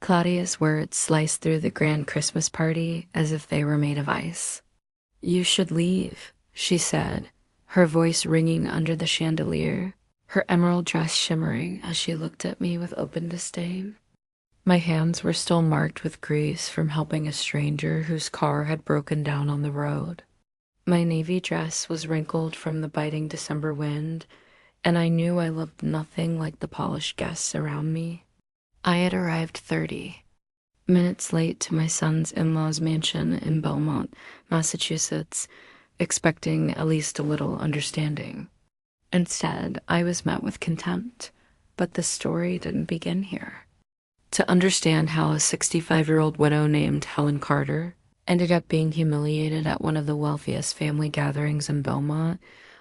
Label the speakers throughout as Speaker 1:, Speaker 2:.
Speaker 1: Claudia's words sliced through the grand Christmas party as if they were made of ice. "You should leave," she said, her voice ringing under the chandelier, her emerald dress shimmering as she looked at me with open disdain. My hands were still marked with grease from helping a stranger whose car had broken down on the road. My navy dress was wrinkled from the biting December wind, and I knew I looked nothing like the polished guests around me. I had arrived 30 minutes late to my son's in-laws mansion in Belmont, Massachusetts, expecting at least a little understanding. Instead, I was met with contempt, but the story didn't begin here. To understand how a 65-year-old widow named Helen Carter ended up being humiliated at one of the wealthiest family gatherings in Belmont,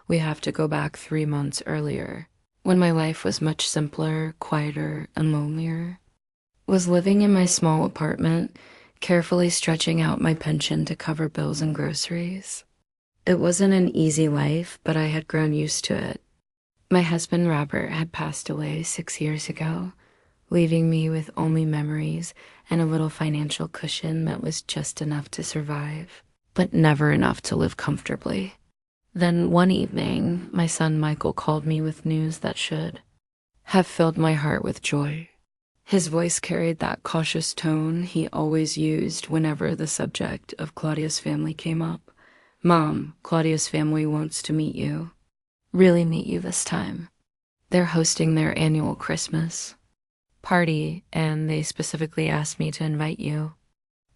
Speaker 1: we have to go back 3 months earlier, when my life was much simpler, quieter, and lonelier. Was living in my small apartment, carefully stretching out my pension to cover bills and groceries. It wasn't an easy life, but I had grown used to it. My husband Robert had passed away 6 years ago, leaving me with only memories and a little financial cushion that was just enough to survive, but never enough to live comfortably. Then one evening, my son Michael called me with news that should have filled my heart with joy. His voice carried that cautious tone he always used whenever the subject of Claudia's family came up. "Mom, Claudia's family wants to meet you. Really meet you this time. They're hosting their annual Christmas party, and they specifically asked me to invite you."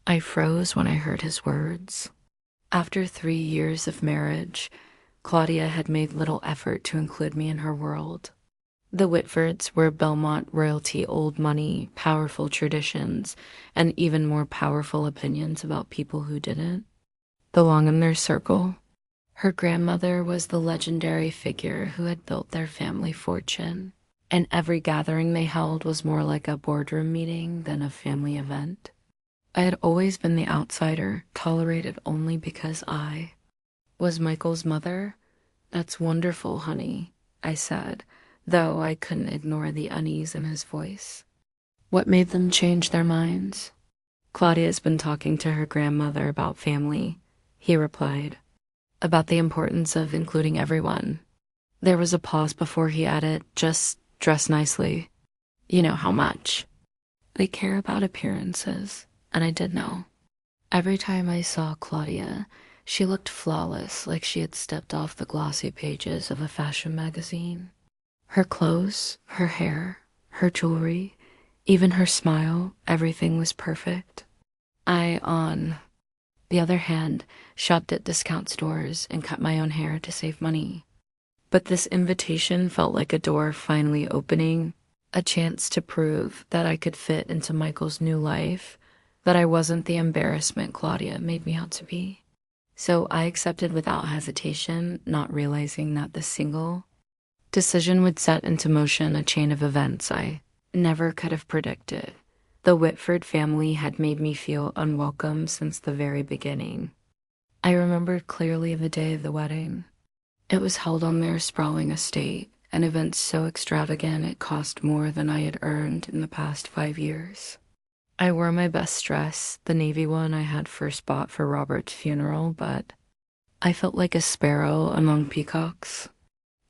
Speaker 1: I froze when I heard his words. After 3 years of marriage, Claudia had made little effort to include me in her world. The Whitfords were Belmont royalty, old money, powerful traditions, and even more powerful opinions about people who didn't belong in their circle. Her grandmother was the legendary figure who had built their family fortune, and every gathering they held was more like a boardroom meeting than a family event. I had always been the outsider, tolerated only because I was Michael's mother. "That's wonderful, honey," I said, though I couldn't ignore the unease in his voice. "What made them change their minds?" "Claudia's been talking to her grandmother about family," he replied, "about the importance of including everyone." There was a pause before he added, "Just dress nicely. You know how much they care about appearances." And I did know. Every time I saw Claudia, she looked flawless, like she had stepped off the glossy pages of a fashion magazine. Her clothes, her hair, her jewelry, even her smile, everything was perfect. I, on the other hand, shopped at discount stores and cut my own hair to save money. But this invitation felt like a door finally opening, a chance to prove that I could fit into Michael's new life, that I wasn't the embarrassment Claudia made me out to be. So I accepted without hesitation, not realizing that the single decision would set into motion a chain of events I never could have predicted. The Whitford family had made me feel unwelcome since the very beginning. I remembered clearly the day of the wedding. It was held on their sprawling estate, an event so extravagant it cost more than I had earned in the past 5 years. I wore my best dress, the navy one I had first bought for Robert's funeral, but I felt like a sparrow among peacocks.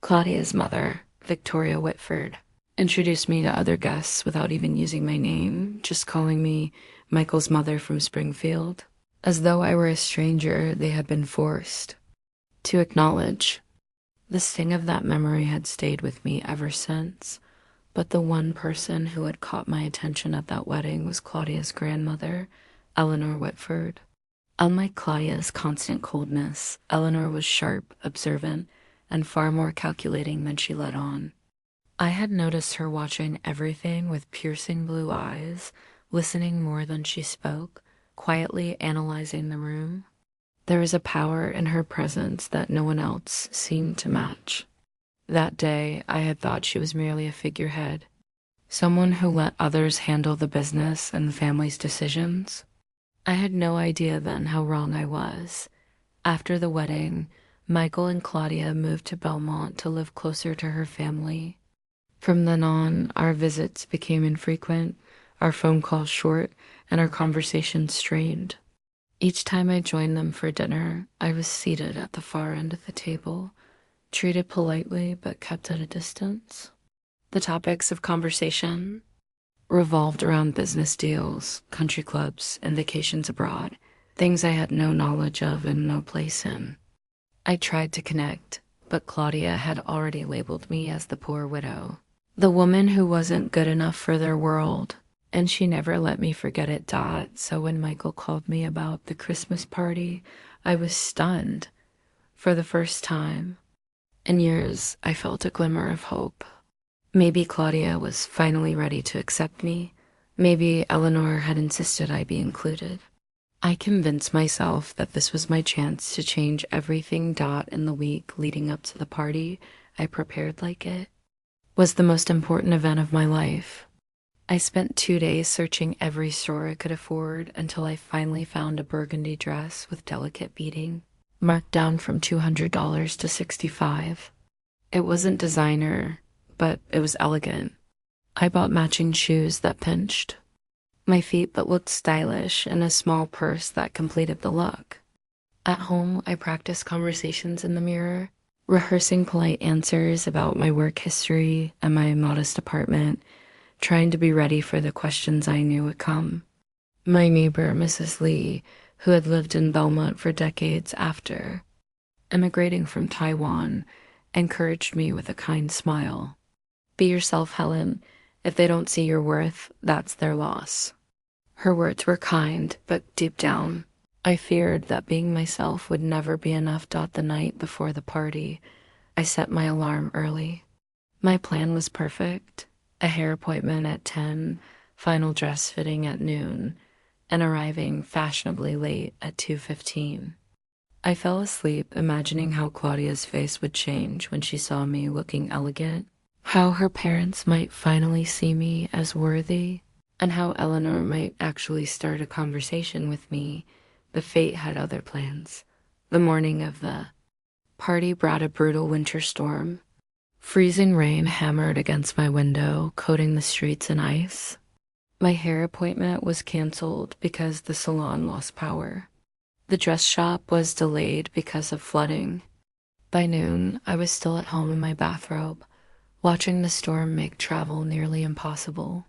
Speaker 1: Claudia's mother, Victoria Whitford, introduced me to other guests without even using my name, just calling me Michael's mother from Springfield, as though I were a stranger they had been forced to acknowledge. The sting of that memory had stayed with me ever since. But the one person who had caught my attention at that wedding was Claudia's grandmother, Eleanor Whitford. Unlike Claudia's constant coldness, Eleanor was sharp, observant, and far more calculating than she let on. I had noticed her watching everything with piercing blue eyes, listening more than she spoke, quietly analyzing the room. There was a power in her presence that no one else seemed to match. That day, I had thought she was merely a figurehead, someone who let others handle the business and the family's decisions. I had no idea then how wrong I was. After the wedding, Michael and Claudia moved to Belmont to live closer to her family. From then on, our visits became infrequent, our phone calls short, and our conversations strained. Each time I joined them for dinner, I was seated at the far end of the table, treated politely but kept at a distance. The topics of conversation revolved around business deals, country clubs, and vacations abroad, things I had no knowledge of and no place in. I tried to connect, but Claudia had already labeled me as the poor widow, the woman who wasn't good enough for their world, and she never let me forget it. So when Michael called me about the Christmas party, I was stunned. For the first time in years, I felt a glimmer of hope. Maybe Claudia was finally ready to accept me. Maybe Eleanor had insisted I be included. I convinced myself that this was my chance to change everything. In the week leading up to the party, I prepared like it was the most important event of my life. I spent 2 days searching every store I could afford until I finally found a burgundy dress with delicate beading, marked down from $200 to $65. It wasn't designer, but it was elegant. I bought matching shoes that pinched my feet but looked stylish, and a small purse that completed the look. At home, I practiced conversations in the mirror, rehearsing polite answers about my work history and my modest apartment, trying to be ready for the questions I knew would come. My neighbor, Mrs. Lee, who had lived in Belmont for decades after emigrating from Taiwan, encouraged me with a kind smile. Be yourself, Helen. If they don't see your worth, that's their loss. Her words were kind, but deep down, I feared that being myself would never be enough. The night before the party, I set my alarm early. My plan was perfect. A hair appointment at 10, final dress fitting at noon, and arriving fashionably late at 2:15. I fell asleep imagining how Claudia's face would change when she saw me looking elegant, how her parents might finally see me as worthy, and how Eleanor might actually start a conversation with me. But fate had other plans. The morning of the party brought a brutal winter storm. Freezing rain hammered against my window, coating the streets in ice. My hair appointment was canceled because the salon lost power. The dress shop was delayed because of flooding. By noon, I was still at home in my bathrobe, watching the storm make travel nearly impossible.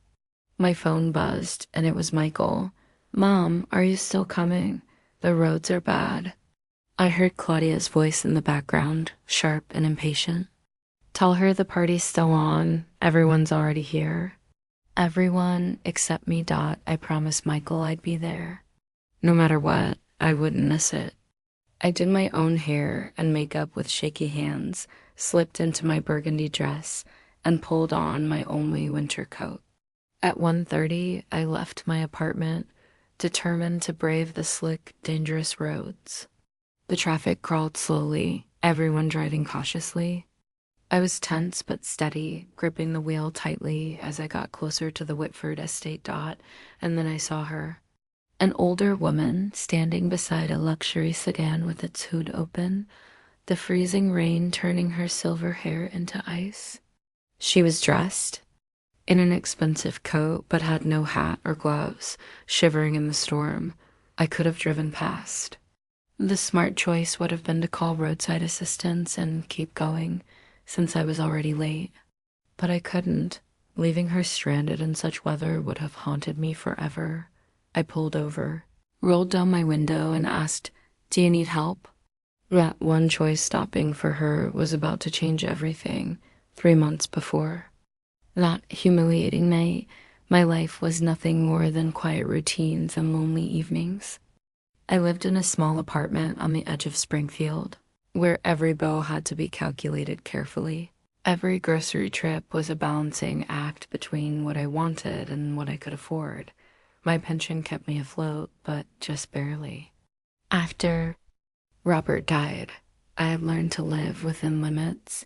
Speaker 1: My phone buzzed, and it was Michael. "Mom, are you still coming? The roads are bad." I heard Claudia's voice in the background, sharp and impatient. "Tell her the party's still on. Everyone's already here." Everyone except me. I promised Michael I'd be there. No matter what, I wouldn't miss it. I did my own hair and makeup with shaky hands, slipped into my burgundy dress, and pulled on my only winter coat. At 1:30, I left my apartment, determined to brave the slick, dangerous roads. The traffic crawled slowly, everyone driving cautiously. I was tense but steady, gripping the wheel tightly as I got closer to the Whitford estate. And then I saw her. An older woman standing beside a luxury sedan with its hood open, the freezing rain turning her silver hair into ice. She was dressed in an expensive coat but had no hat or gloves, shivering in the storm. I could have driven past. The smart choice would have been to call roadside assistance and keep going, since I was already late. But I couldn't. Leaving her stranded in such weather would have haunted me forever. I pulled over, rolled down my window, and asked, "Do you need help?" That one choice stopping for her was about to change everything 3 months before. That humiliating night, my life was nothing more than quiet routines and lonely evenings. I lived in a small apartment on the edge of Springfield, where every bill had to be calculated carefully. Every grocery trip was a balancing act between what I wanted and what I could afford. My pension kept me afloat, but just barely. After Robert died, I had learned to live within limits,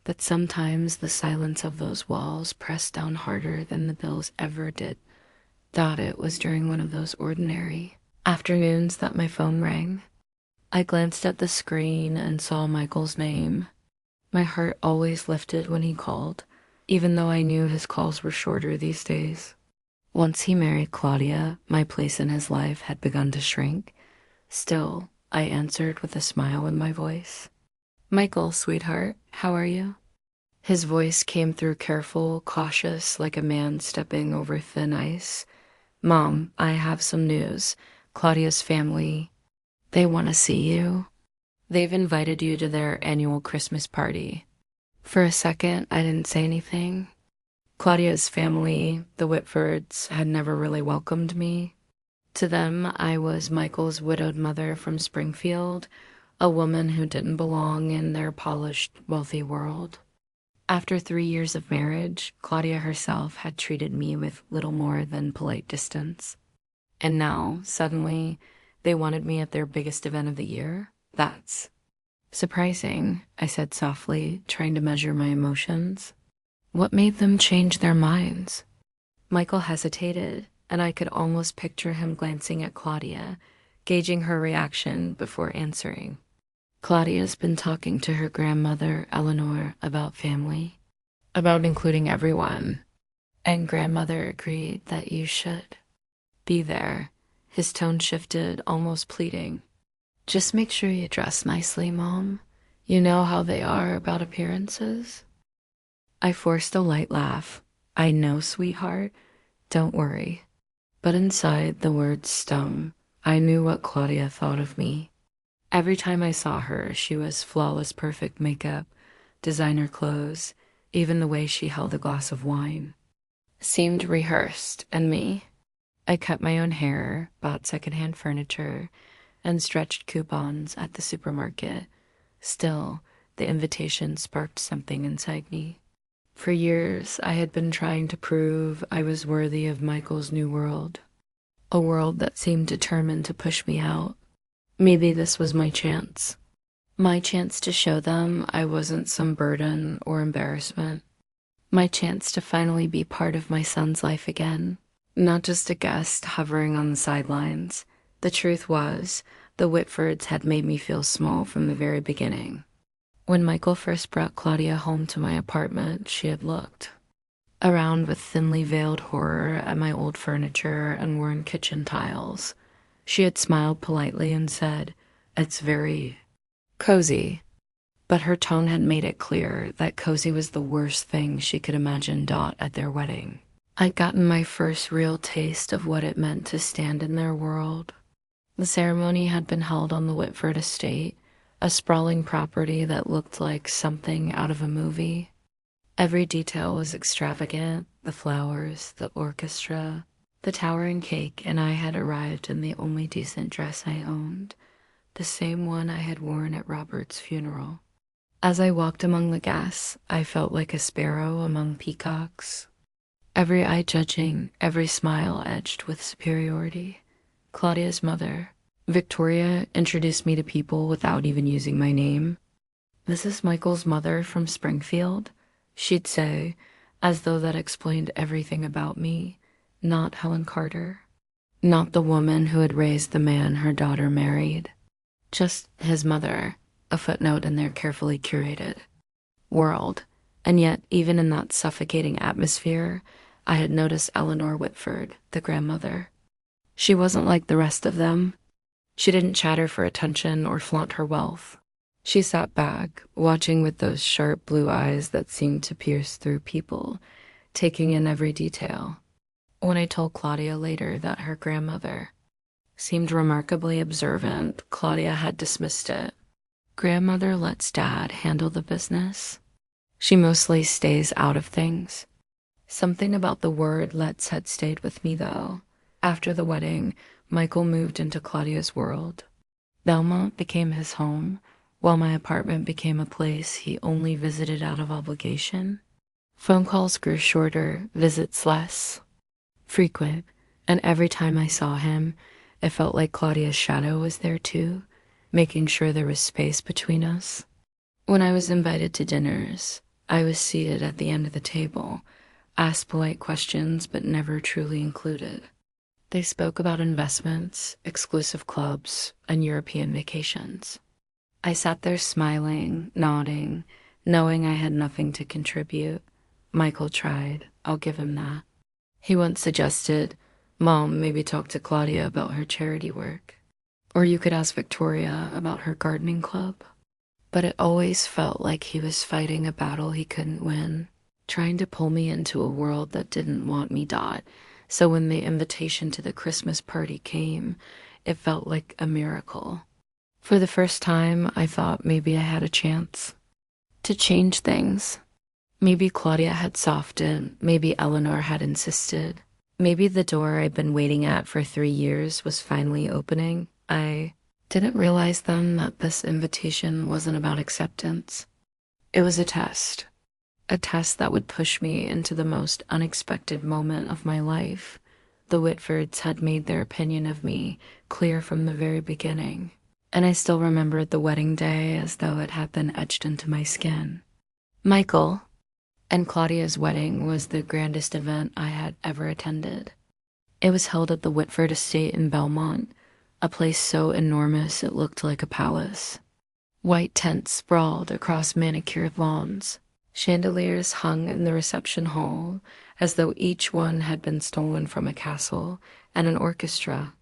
Speaker 1: but sometimes the silence of those walls pressed down harder than the bills ever did. Thought it was during one of those ordinary afternoons that my phone rang. I glanced at the screen and saw Michael's name. My heart always lifted when he called, even though I knew his calls were shorter these days. Once he married Claudia, my place in his life had begun to shrink. Still, I answered with a smile in my voice. Michael, sweetheart, how are you? His voice came through careful, cautious, like a man stepping over thin ice. Mom, I have some news. Claudia's family, they want to see you. They've invited you to their annual Christmas party. For a second, I didn't say anything. Claudia's family, the Whitfords, had never really welcomed me. To them, I was Michael's widowed mother from Springfield, a woman who didn't belong in their polished, wealthy world. After 3 years of marriage, Claudia herself had treated me with little more than polite distance. And now, suddenly, they wanted me at their biggest event of the year? That's surprising, I said softly, trying to measure my emotions. What made them change their minds? Michael hesitated, and I could almost picture him glancing at Claudia, gauging her reaction before answering. Claudia's been talking to her grandmother, Eleanor, about family, about including everyone, and grandmother agreed that you should be there. His tone shifted, almost pleading. Just make sure you dress nicely, Mom. You know how they are about appearances. I forced a light laugh. I know, sweetheart. Don't worry. But inside, the words stung. I knew what Claudia thought of me. Every time I saw her, she was flawless, perfect makeup, designer clothes, even the way she held a glass of wine seemed rehearsed. And me? I cut my own hair, bought secondhand furniture, and stretched coupons at the supermarket. Still, the invitation sparked something inside me. For years, I had been trying to prove I was worthy of Michael's new world, a world that seemed determined to push me out. Maybe this was my chance to show them I wasn't some burden or embarrassment, my chance to finally be part of my son's life again, not just a guest hovering on the sidelines. The truth was, the Whitfords had made me feel small from the very beginning. When Michael first brought Claudia home to my apartment, she had looked around with thinly veiled horror at my old furniture and worn kitchen tiles. She had smiled politely and said, "It's very cozy." But her tone had made it clear that cozy was the worst thing she could imagine Dot at their wedding. I'd gotten my first real taste of what it meant to stand in their world. The ceremony had been held on the Whitford estate, a sprawling property that looked like something out of a movie. Every detail was extravagant: the flowers, the orchestra, the towering cake, and I had arrived in the only decent dress I owned, the same one I had worn at Robert's funeral. As I walked among the guests, I felt like a sparrow among peacocks, every eye judging, every smile edged with superiority. Claudia's mother, Victoria, introduced me to people without even using my name. "This is Michael's mother from Springfield," she'd say, as though that explained everything about me. Not Helen Carter, not the woman who had raised the man her daughter married, just his mother, a footnote in their carefully curated world. And yet, even in that suffocating atmosphere, I had noticed Eleanor Whitford, the grandmother. She wasn't like the rest of them. She didn't chatter for attention or flaunt her wealth. She sat back, watching with those sharp blue eyes that seemed to pierce through people, taking in every detail. When I told Claudia later that her grandmother seemed remarkably observant, Claudia had dismissed it. "Grandmother lets Dad handle the business. She mostly stays out of things." Something about the word "lets" had stayed with me, though. After the wedding, Michael moved into Claudia's world. Belmont became his home, while my apartment became a place he only visited out of obligation. Phone calls grew shorter, visits less frequent, and every time I saw him, it felt like Claudia's shadow was there too, making sure there was space between us. When I was invited to dinners, I was seated at the end of the table, asked polite questions but never truly included. They spoke about investments, exclusive clubs, and European vacations. I sat there smiling, nodding, knowing I had nothing to contribute. Michael tried, I'll give him that. He once suggested, Mom, maybe talk to Claudia about her charity work. Or you could ask Victoria about her gardening club. But it always felt like he was fighting a battle he couldn't win, trying to pull me into a world that didn't want me. So when the invitation to the Christmas party came, it felt like a miracle. For the first time, I thought maybe I had a chance to change things. Maybe Claudia had softened, maybe Eleanor had insisted. Maybe the door I'd been waiting at for 3 years was finally opening. I didn't realize then that this invitation wasn't about acceptance. It was a test that would push me into the most unexpected moment of my life. The Whitfords had made their opinion of me clear from the very beginning, and I still remembered the wedding day as though it had been etched into my skin. Michael and Claudia's wedding was the grandest event I had ever attended. It was held at the Whitford estate in Belmont, a place so enormous it looked like a palace. White tents sprawled across manicured lawns. Chandeliers hung in the reception hall as though each one had been stolen from a castle, and an orchestra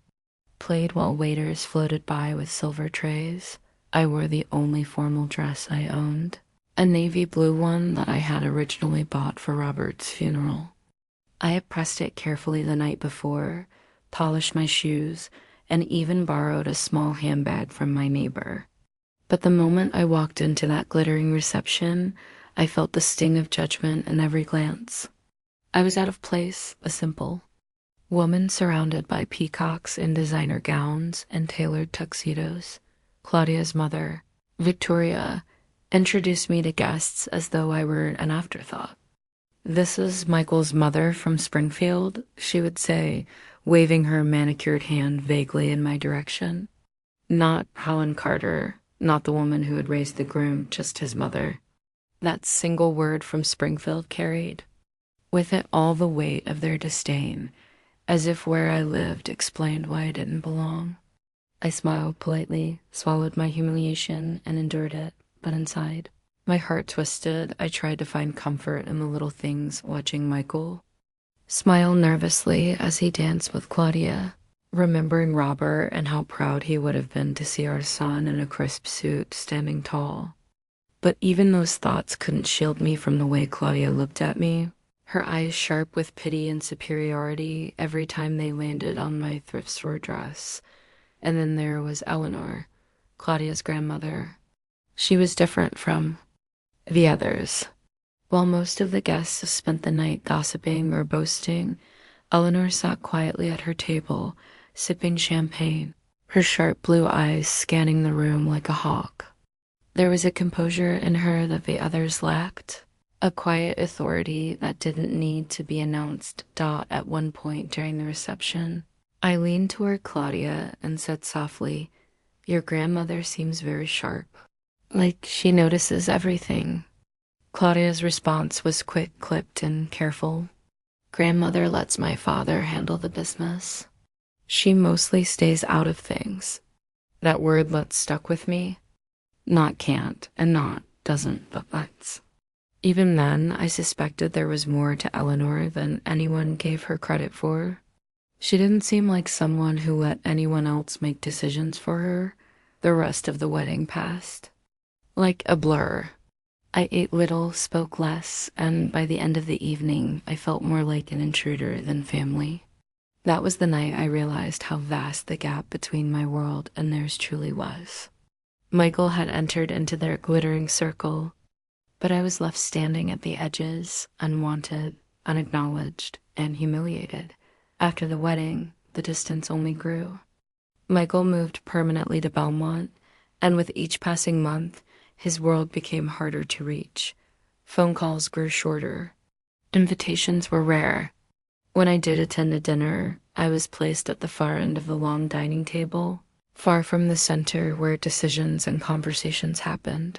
Speaker 1: played while waiters floated by with silver trays. I wore the only formal dress I owned, a navy blue one that I had originally bought for Robert's funeral. I had pressed it carefully the night before, polished my shoes, and even borrowed a small handbag from my neighbor. But the moment I walked into that glittering reception, I felt the sting of judgment in every glance. I was out of place, a simple woman surrounded by peacocks in designer gowns and tailored tuxedos. Claudia's mother, Victoria, introduced me to guests as though I were an afterthought. "This is Michael's mother from Springfield," she would say, waving her manicured hand vaguely in my direction. Not Helen Carter, not the woman who had raised the groom, just his mother. That single word from Springfield carried with it all the weight of their disdain, as if where I lived explained why I didn't belong. I smiled politely, swallowed my humiliation, and endured it, but inside, my heart twisted. I tried to find comfort in the little things, watching Michael smile nervously as he danced with Claudia, remembering Robert and how proud he would have been to see our son in a crisp suit standing tall. But even those thoughts couldn't shield me from the way Claudia looked at me, her eyes sharp with pity and superiority every time they landed on my thrift store dress. And then there was Eleanor, Claudia's grandmother. She was different from the others. While most of the guests spent the night gossiping or boasting, Eleanor sat quietly at her table, sipping champagne, her sharp blue eyes scanning the room like a hawk. There was a composure in her that the others lacked, a quiet authority that didn't need to be announced. At one point during the reception, I leaned toward Claudia and said softly, "Your grandmother seems very sharp, like she notices everything." Claudia's response was quick, clipped, and careful. "Grandmother lets my father handle the business. She mostly stays out of things." That word "let" stuck with me. Not can't, and not doesn't, but lets. Even then, I suspected there was more to Eleanor than anyone gave her credit for. She didn't seem like someone who let anyone else make decisions for her. The rest of the wedding passed like a blur. I ate little, spoke less, and by the end of the evening, I felt more like an intruder than family. That was the night I realized how vast the gap between my world and theirs truly was. Michael had entered into their glittering circle, but I was left standing at the edges, unwanted, unacknowledged, and humiliated. After the wedding, the distance only grew. Michael moved permanently to Belmont, and with each passing month, his world became harder to reach. Phone calls grew shorter. Invitations were rare. When I did attend a dinner, I was placed at the far end of the long dining table, far from the center where decisions and conversations happened.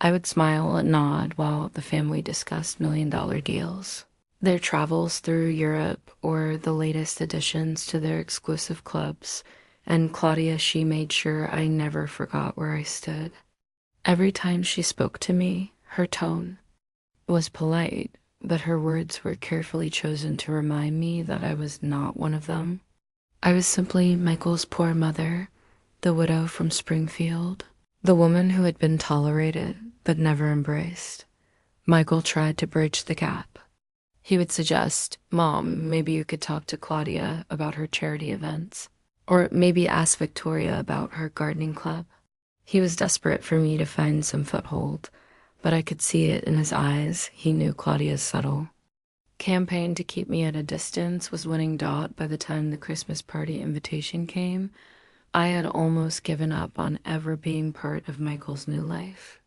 Speaker 1: I would smile and nod while the family discussed million-dollar deals, their travels through Europe, or the latest additions to their exclusive clubs, and Claudia, she made sure I never forgot where I stood. Every time she spoke to me, her tone was polite, but her words were carefully chosen to remind me that I was not one of them. I was simply Michael's poor mother, the widow from Springfield, the woman who had been tolerated but never embraced. Michael tried to bridge the gap. He would suggest, "Mom, maybe you could talk to Claudia about her charity events, or maybe ask Victoria about her gardening club." He was desperate for me to find some foothold, but I could see it in his eyes. He knew Claudia's subtle. Campaign to keep me at a distance was winning Dot by the time the Christmas party invitation came. I had almost given up on ever being part of Michael's new life.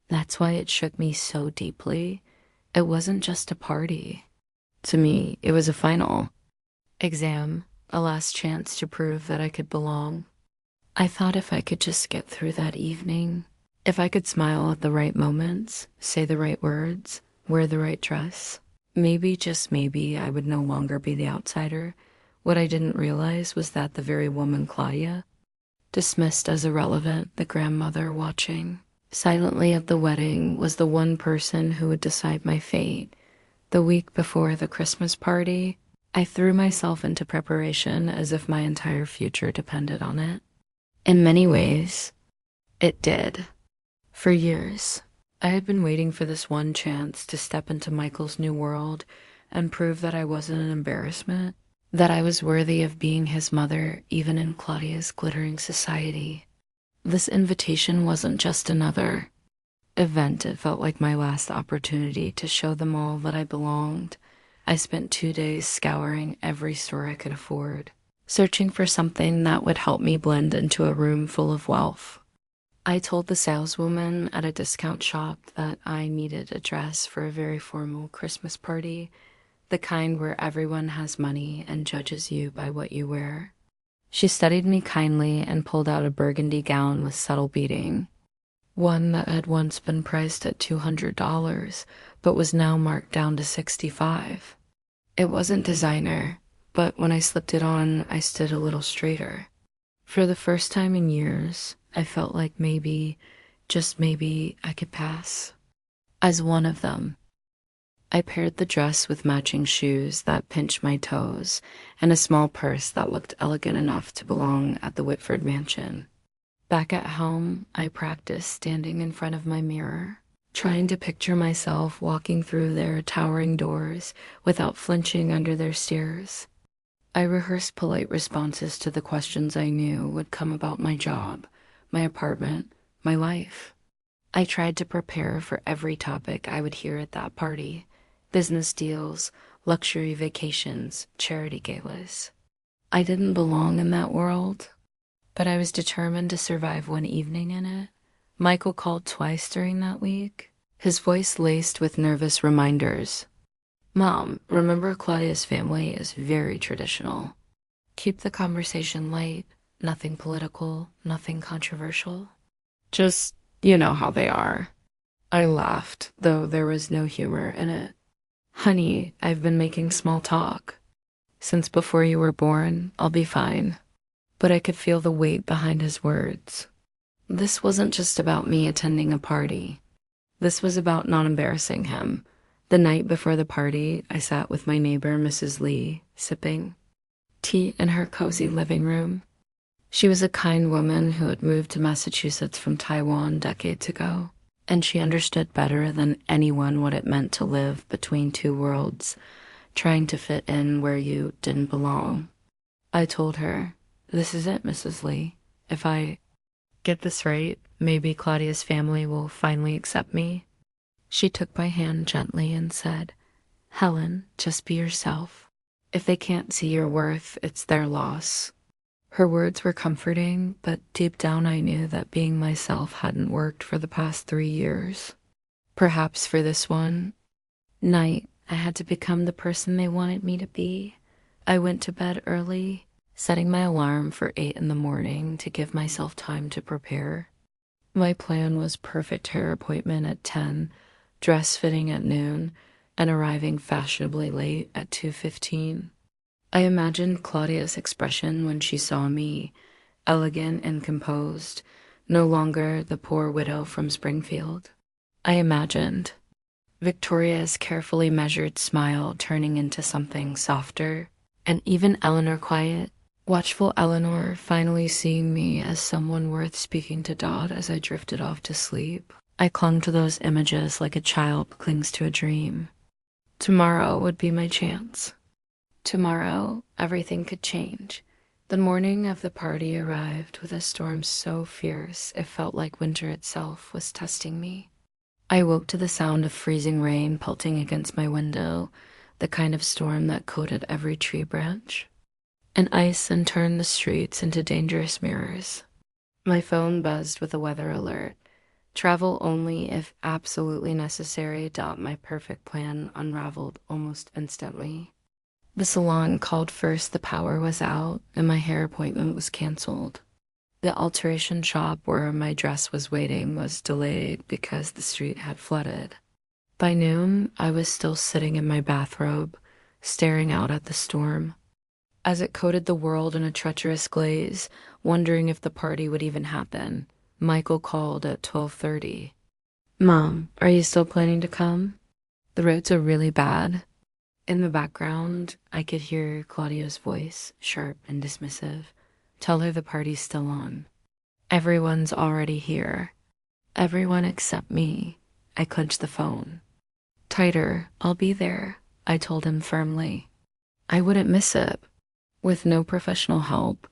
Speaker 1: That's why it shook me so deeply. It wasn't just a party. To me, it was a final exam, a last chance to prove that I could belong. I thought if I could just get through that evening, if I could smile at the right moments, say the right words, wear the right dress, maybe, just maybe, I would no longer be the outsider. What I didn't realize was that the very woman Claudia, dismissed as irrelevant, the grandmother watching silently at the wedding, was the one person who would decide my fate. The week before the Christmas party, I threw myself into preparation as if my entire future depended on it. In many ways, it did. For years, I had been waiting for this one chance to step into Michael's new world and prove that I wasn't an embarrassment, that I was worthy of being his mother even in Claudia's glittering society. This invitation wasn't just another event. It felt like my last opportunity to show them all that I belonged. I spent 2 days scouring every store I could afford, searching for something that would help me blend into a room full of wealth. I told the saleswoman at a discount shop that I needed a dress for a very formal Christmas party, the kind where everyone has money and judges you by what you wear. She studied me kindly and pulled out a burgundy gown with subtle beading, one that had once been priced at $200, but was now marked down to $65. It wasn't designer, but when I slipped it on, I stood a little straighter. For the first time in years, I felt like maybe, just maybe, I could pass as one of them. I paired the dress with matching shoes that pinched my toes and a small purse that looked elegant enough to belong at the Whitford mansion. Back at home, I practiced standing in front of my mirror, trying to picture myself walking through their towering doors without flinching under their stares. I rehearsed polite responses to the questions I knew would come about my job, my apartment, my life. I tried to prepare for every topic I would hear at that party: business deals, luxury vacations, charity galas. I didn't belong in that world, but I was determined to survive one evening in it. Michael called twice during that week, his voice laced with nervous reminders. "Mom, remember Claudia's family is very traditional. Keep the conversation light, nothing political, nothing controversial. Just, you know how they are." I laughed, though there was no humor in it. "Honey, I've been making small talk. Since before you were born, I'll be fine." But I could feel the weight behind his words. This wasn't just about me attending a party. This was about not embarrassing him. The night before the party, I sat with my neighbor, Mrs. Lee, sipping tea in her cozy living room. She was a kind woman who had moved to Massachusetts from Taiwan decades ago, and she understood better than anyone what it meant to live between two worlds, trying to fit in where you didn't belong. I told her, "This is it, Mrs. Lee. If I get this right, maybe Claudia's family will finally accept me." She took my hand gently and said, "Helen, just be yourself. If they can't see your worth, it's their loss." Her words were comforting, but deep down I knew that being myself hadn't worked for the past 3 years. Perhaps for this one night, I had to become the person they wanted me to be. I went to bed early, setting my alarm for 8 in the morning to give myself time to prepare. My plan was perfect hair appointment at 10, dress fitting at noon, and arriving fashionably late at 2:15. I imagined Claudia's expression when she saw me, elegant and composed, no longer the poor widow from Springfield. I imagined Victoria's carefully measured smile turning into something softer, and even Eleanor quiet, watchful Eleanor finally seeing me as someone worth speaking to Dot as I drifted off to sleep. I clung to those images like a child clings to a dream. Tomorrow would be my chance. Tomorrow, everything could change. The morning of the party arrived with a storm so fierce it felt like winter itself was testing me. I woke to the sound of freezing rain pelting against my window, the kind of storm that coated every tree branch, and ice and turned the streets into dangerous mirrors. My phone buzzed with a weather alert. Travel only if absolutely necessary. My perfect plan unraveled almost instantly. The salon called first the power was out and my hair appointment was canceled. The alteration shop where my dress was waiting was delayed because the street had flooded. By noon, I was still sitting in my bathrobe, staring out at the storm. As it coated the world in a treacherous glaze, wondering if the party would even happen, Michael called at 12:30. "Mom, are you still planning to come? The roads are really bad." In the background, I could hear Claudia's voice, sharp and dismissive. "Tell her the party's still on. Everyone's already here. Everyone except me." I clenched the phone. "Tighter, I'll be there," I told him firmly. I wouldn't miss it. With no professional help,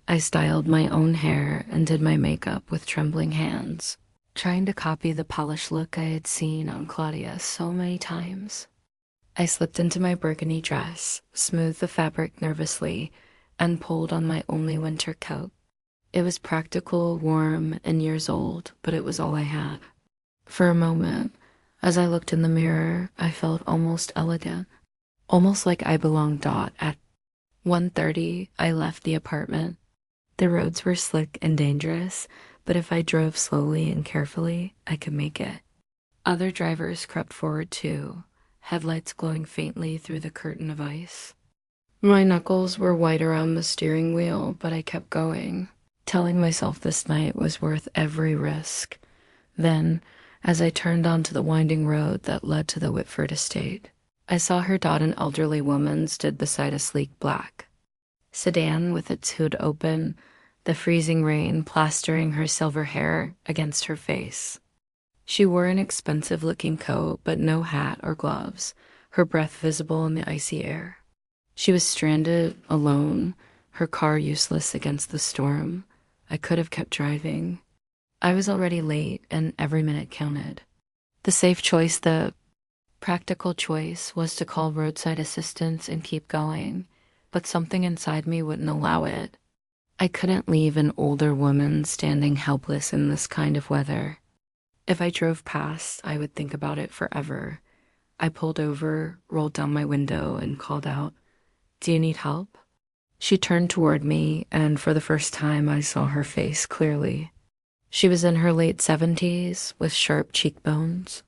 Speaker 1: I styled my own hair and did my makeup with trembling hands, trying to copy the polished look I had seen on Claudia so many times. I slipped into my burgundy dress, smoothed the fabric nervously, and pulled on my only winter coat. It was practical, warm, and years old, but it was all I had. For a moment, as I looked in the mirror, I felt almost elegant, almost like I belonged. At 1:30, I left the apartment. The roads were slick and dangerous, but if I drove slowly and carefully, I could make it. Other drivers crept forward too, headlights glowing faintly through the curtain of ice. My knuckles were white around the steering wheel, but I kept going, telling myself this night was worth every risk. Then, as I turned onto the winding road that led to the Whitford estate, I saw her Dot, an elderly woman, stood beside a sleek black sedan with its hood open, the freezing rain plastering her silver hair against her face. She wore an expensive-looking coat, but no hat or gloves, her breath visible in the icy air. She was stranded, alone, her car useless against the storm. I could have kept driving. I was already late, and every minute counted. The safe choice, the practical choice, was to call roadside assistance and keep going, but something inside me wouldn't allow it. I couldn't leave an older woman standing helpless in this kind of weather. If I drove past, I would think about it forever. I pulled over, rolled down my window, and called out, "Do you need help?" She turned toward me, and for the first time I saw her face clearly. She was in her late 70s, with sharp cheekbones,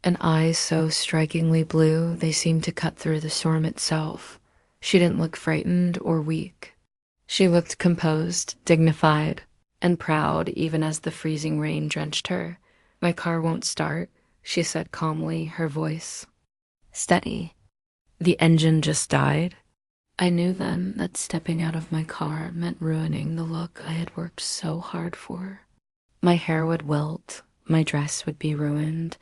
Speaker 1: and eyes so strikingly blue they seemed to cut through the storm itself. She didn't look frightened or weak. She looked composed, dignified, and proud even as the freezing rain drenched her. "My car won't start," she said calmly, her voice steady. "The engine just died." I knew then that stepping out of my car meant ruining the look I had worked so hard for. My hair would wilt, my dress would be ruined,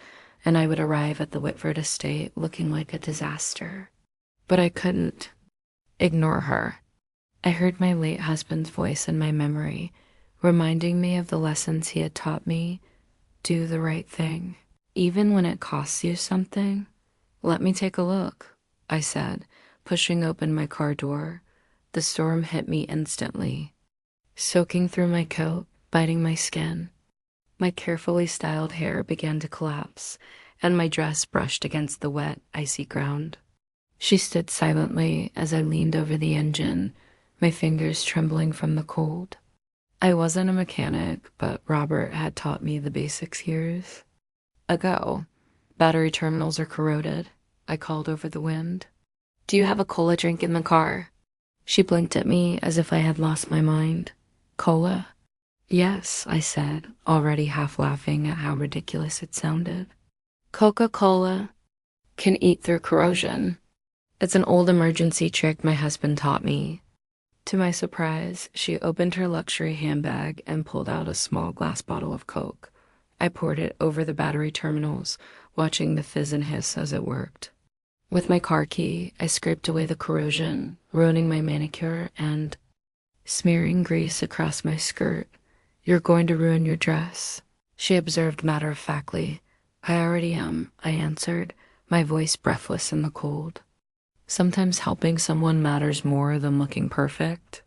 Speaker 1: and I would arrive at the Whitford estate looking like a disaster. But I couldn't ignore her. I heard my late husband's voice in my memory, reminding me of the lessons he had taught me. Do the right thing, even when it costs you something. "Let me take a look," I said, pushing open my car door. The storm hit me instantly, soaking through my coat, biting my skin. My carefully styled hair began to collapse, and my dress brushed against the wet, icy ground. She stood silently as I leaned over the engine, my fingers trembling from the cold. I wasn't a mechanic, but Robert had taught me the basics years ago. "Battery terminals are corroded," I called over the wind. "Do you have a cola drink in the car?" She blinked at me as if I had lost my mind. "Cola?" "Yes," I said, already half laughing at how ridiculous it sounded. Coca-Cola can eat through corrosion. It's an old emergency trick my husband taught me. To my surprise, she opened her luxury handbag and pulled out a small glass bottle of Coke. I poured it over the battery terminals, watching the fizz and hiss as it worked. With my car key, I scraped away the corrosion, ruining my manicure and smearing grease across my skirt. "You're going to ruin your dress," she observed matter-of-factly. "I already am," I answered, my voice breathless in the cold. Sometimes helping someone matters more than looking perfect.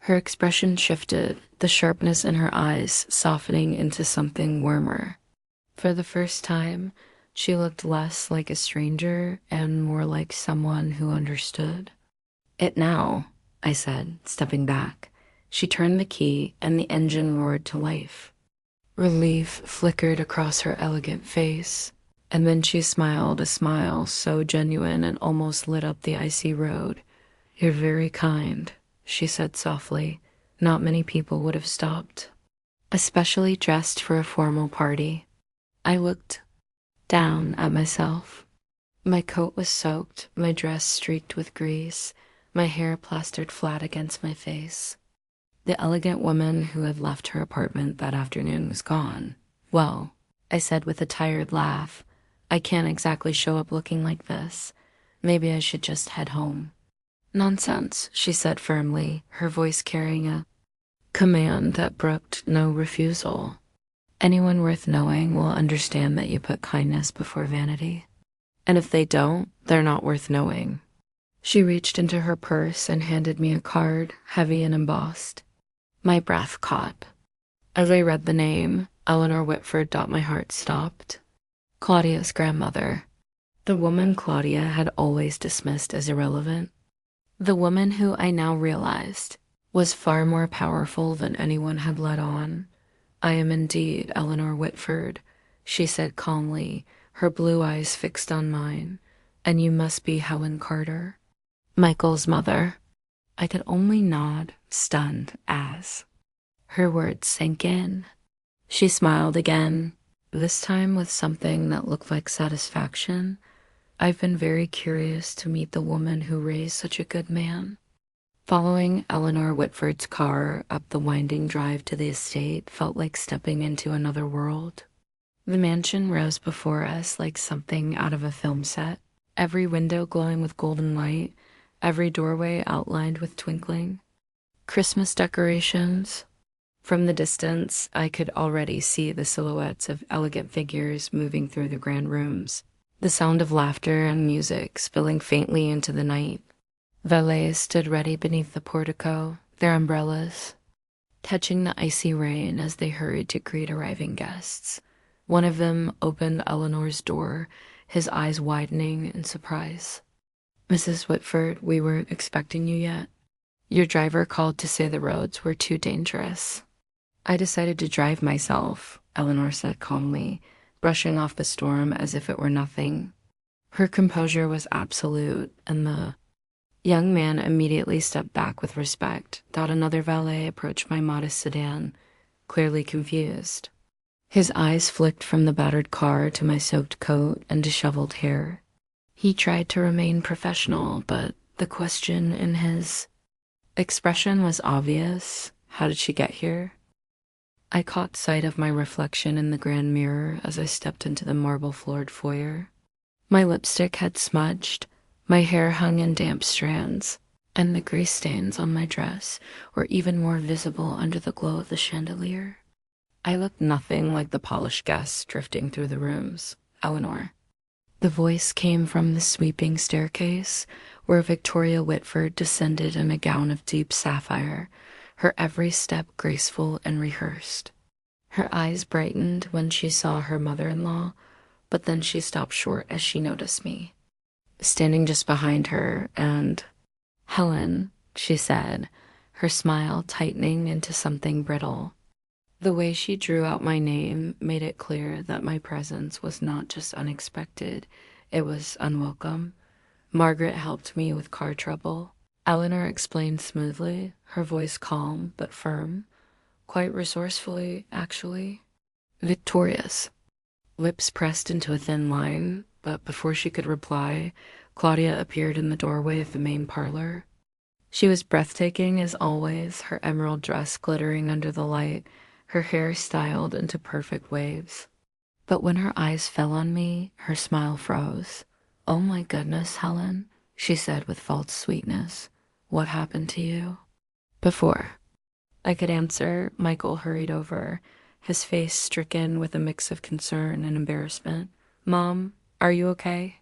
Speaker 1: Her expression shifted, the sharpness in her eyes softening into something warmer. For the first time, she looked less like a stranger and more like someone who understood. "It now," I said, stepping back. She turned the key and the engine roared to life. Relief flickered across her elegant face, and then she smiled a smile so genuine it almost lit up the icy road. "You're very kind," she said softly. "Not many people would have stopped, especially dressed for a formal party." I looked down at myself. My coat was soaked, my dress streaked with grease, my hair plastered flat against my face. The elegant woman who had left her apartment that afternoon was gone. "Well," I said with a tired laugh, "I can't exactly show up looking like this. Maybe I should just head home." "Nonsense," she said firmly, her voice carrying a command that brooked no refusal. "Anyone worth knowing will understand that you put kindness before vanity. And if they don't, they're not worth knowing." She reached into her purse and handed me a card, heavy and embossed. My breath caught. As I read the name, Eleanor Whitford, my heart stopped. Claudia's grandmother. The woman Claudia had always dismissed as irrelevant. The woman who I now realized was far more powerful than anyone had let on. "I am indeed Eleanor Whitford," she said calmly, her blue eyes fixed on mine. "And you must be Helen Carter, Michael's mother." I could only nod, stunned as her words sank in. She smiled again, this time with something that looked like satisfaction. "I've been very curious to meet the woman who raised such a good man." Following Eleanor Whitford's car up the winding drive to the estate felt like stepping into another world. The mansion rose before us like something out of a film set, every window glowing with golden light, every doorway outlined with twinkling Christmas decorations. From the distance, I could already see the silhouettes of elegant figures moving through the grand rooms, the sound of laughter and music spilling faintly into the night. Valets stood ready beneath the portico, their umbrellas catching the icy rain as they hurried to greet arriving guests. One of them opened Eleanor's door, his eyes widening in surprise. "Mrs. Whitford, we weren't expecting you yet. Your driver called to say the roads were too dangerous." "I decided to drive myself," Eleanor said calmly, brushing off the storm as if it were nothing. Her composure was absolute, and the young man immediately stepped back with respect, thought another valet approached my modest sedan, clearly confused. His eyes flicked from the battered car to my soaked coat and disheveled hair. He tried to remain professional, but the question in his expression was obvious. How did she get here? I caught sight of my reflection in the grand mirror as I stepped into the marble-floored foyer. My lipstick had smudged, my hair hung in damp strands, and the grease stains on my dress were even more visible under the glow of the chandelier. I looked nothing like the polished guests drifting through the rooms. "Eleanor." The voice came from the sweeping staircase, where Victoria Whitford descended in a gown of deep sapphire, her every step graceful and rehearsed. Her eyes brightened when she saw her mother-in-law, but then she stopped short as she noticed me, standing just behind her, and "Helen," she said, her smile tightening into something brittle. The way she drew out my name made it clear that my presence was not just unexpected, it was unwelcome. "Margaret helped me with car trouble," Eleanor explained smoothly, her voice calm but firm. "Quite resourcefully, actually." "Victorious," Lips pressed into a thin line, but before she could reply, Claudia appeared in the doorway of the main parlor. She was breathtaking as always, her emerald dress glittering under the light, her hair styled into perfect waves. But when her eyes fell on me, her smile froze. "Oh my goodness, Helen," she said with false sweetness. "What happened to you?" Before I could answer, Michael hurried over, his face stricken with a mix of concern and embarrassment. "Mom, are you okay?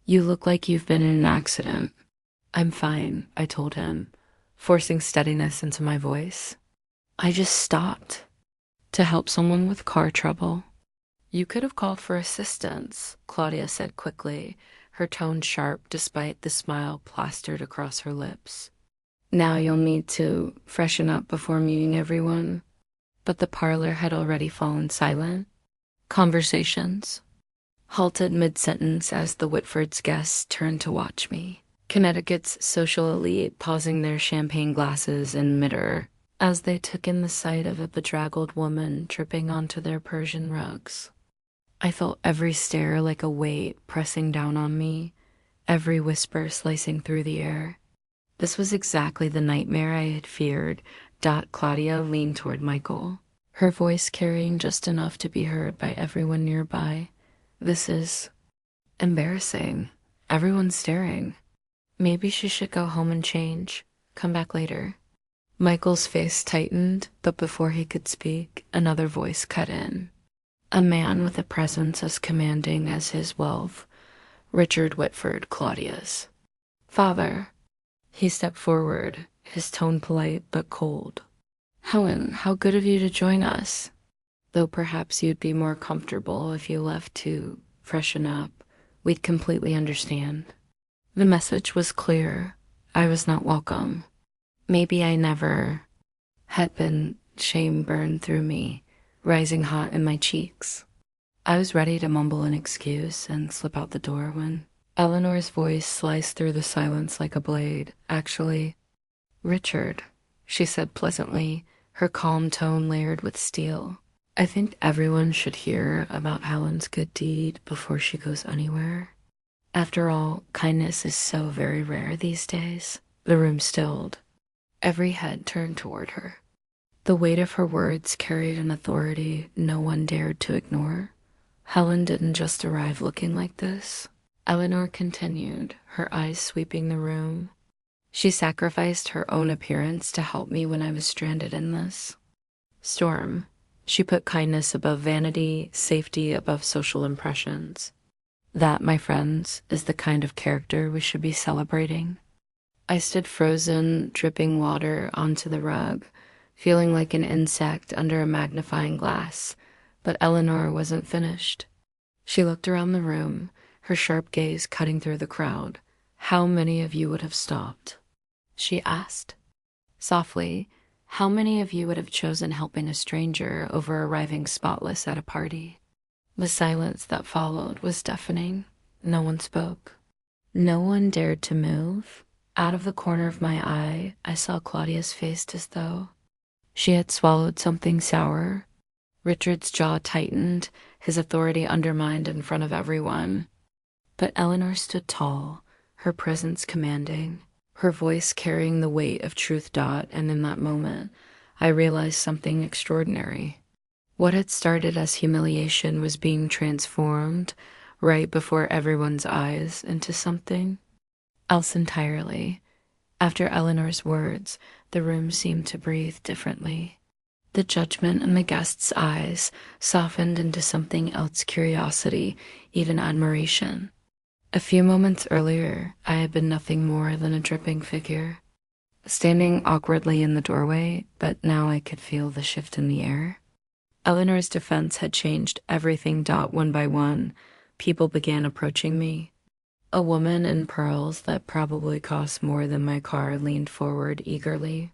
Speaker 1: You look like you've been in an accident." "I'm fine," I told him, forcing steadiness into my voice. "I just stopped to help someone with car trouble." "You could have called for assistance," Claudia said quickly, her tone sharp despite the smile plastered across her lips. "Now you'll need to freshen up before meeting everyone." But the parlor had already fallen silent. Conversations halted mid-sentence as the Whitfords' guests turned to watch me. Connecticut's social elite pausing their champagne glasses in mid-air as they took in the sight of a bedraggled woman tripping onto their Persian rugs. I felt every stare like a weight pressing down on me, every whisper slicing through the air. This was exactly the nightmare I had feared. Claudia leaned toward Michael, her voice carrying just enough to be heard by everyone nearby. "This is embarrassing. Everyone's staring. Maybe she should go home and change. Come back later." Michael's face tightened, but before he could speak, another voice cut in. A man with a presence as commanding as his wealth, Richard Whitford, Claudia's father. He stepped forward, his tone polite but cold. "Helen, how good of you to join us. Though perhaps you'd be more comfortable if you left to freshen up. We'd completely understand." The message was clear. I was not welcome. Maybe I never had been. Shame burned through me, rising hot in my cheeks. I was ready to mumble an excuse and slip out the door when Eleanor's voice sliced through the silence like a blade. "Actually, Richard," she said pleasantly, her calm tone layered with steel. "I think everyone should hear about Helen's good deed before she goes anywhere. After all, kindness is so very rare these days." The room stilled. Every head turned toward her. The weight of her words carried an authority no one dared to ignore. Helen didn't just arrive looking like this. Eleanor continued, her eyes sweeping the room. She sacrificed her own appearance to help me when I was stranded in this storm. She put kindness above vanity, safety above social impressions. That, my friends, is the kind of character we should be celebrating. I stood frozen, dripping water onto the rug, feeling like an insect under a magnifying glass, but Eleanor wasn't finished. She looked around the room, her sharp gaze cutting through the crowd. "How many of you would have stopped?" she asked. Softly, how many of you would have chosen helping a stranger over arriving spotless at a party? The silence that followed was deafening. No one spoke. No one dared to move. Out of the corner of my eye, I saw Claudia's face as though she had swallowed something sour. Richard's jaw tightened, his authority undermined in front of everyone. But Eleanor stood tall, her presence commanding, her voice carrying the weight of truth. And in that moment, I realized something extraordinary. What had started as humiliation was being transformed, right before everyone's eyes, into something else entirely. After Eleanor's words, the room seemed to breathe differently. The judgment in the guests' eyes softened into something else, curiosity, even admiration. A few moments earlier, I had been nothing more than a dripping figure, standing awkwardly in the doorway, but now I could feel the shift in the air. Eleanor's defense had changed everything. One by one, people began approaching me. A woman in pearls that probably cost more than my car leaned forward eagerly.